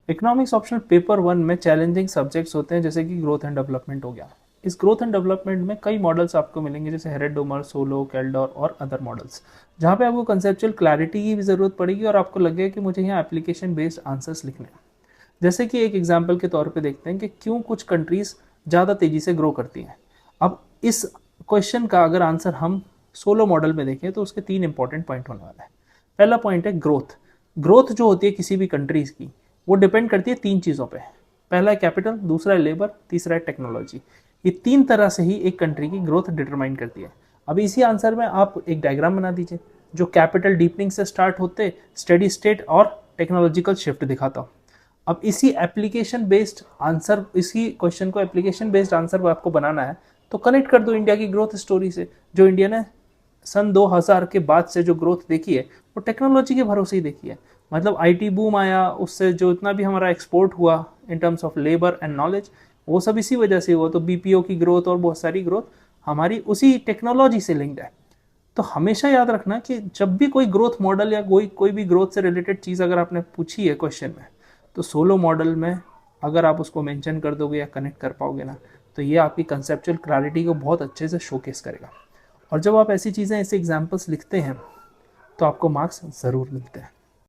Economics optional paper 1 में challenging subjects होते हैं जैसे कि ग्रोथ एंड डेवलपमेंट हो गया। इस ग्रोथ एंड डेवलपमेंट में कई मॉडल्स आपको मिलेंगे जैसे हेरेडोमर, सोलो, कैल्डर और अदर मॉडल्स, जहाँ पे आपको कंसेप्चुअल क्लैरिटी की भी ज़रूरत पड़ेगी और आपको लगेगा कि मुझे यहाँ एप्लीकेशन बेस्ड आंसर्स लिखने हैं। जैसे कि एक एग्जाम्पल के तौर पे देखते हैं कि क्यों कुछ कंट्रीज ज़्यादा तेज़ी से ग्रो करती हैं। अब इस क्वेश्चन का अगर आंसर हम सोलो मॉडल में देखें तो उसके 3 इंपॉर्टेंट पॉइंट होने वाला है। पहला पॉइंट है ग्रोथ। ग्रोथ जो होती है किसी भी कंट्रीज की, वो डिपेंड करती है 3 चीज़ों पे। पहला है कैपिटल, दूसरा है लेबर, तीसरा है टेक्नोलॉजी। ये 3 तरह से ही एक कंट्री की ग्रोथ डिटरमाइन करती है। अब इसी आंसर में आप एक डायग्राम बना दीजिए जो कैपिटल डीपनिंग से स्टार्ट होते स्टेडी स्टेट और टेक्नोलॉजिकल शिफ्ट दिखाता हो। अब इसी एप्लीकेशन बेस्ड आंसर, इसी क्वेश्चन को एप्लीकेशन बेस्ड आंसर आपको बनाना है तो कनेक्ट कर दो इंडिया की ग्रोथ स्टोरी से। जो इंडिया ने सन 2000 के बाद से जो ग्रोथ देखी है वो टेक्नोलॉजी के भरोसे ही देखी है। मतलब आईटी बूम आया, उससे जो इतना भी हमारा एक्सपोर्ट हुआ in terms of labour and knowledge, वो सब इसी वजह से हुआ। तो बीपीओ की ग्रोथ और बहुत सारी ग्रोथ हमारी उसी टेक्नोलॉजी से लिंक्ड है। तो हमेशा याद रखना कि जब भी कोई ग्रोथ मॉडल या कोई कोई भी ग्रोथ से रिलेटेड चीज़ अगर आपने पूछी है क्वेश्चन में, तो सोलो मॉडल में अगर आप उसको मेंशन कर दोगे या कनेक्ट कर पाओगे ना, तो ये आपकी कंसेप्चुअल क्लैरिटी को बहुत अच्छे से शोकेस करेगा। और जब आप ऐसी चीज़ें, ऐसे एग्जाम्पल्स लिखते हैं तो आपको मार्क्स ज़रूर मिलते हैं।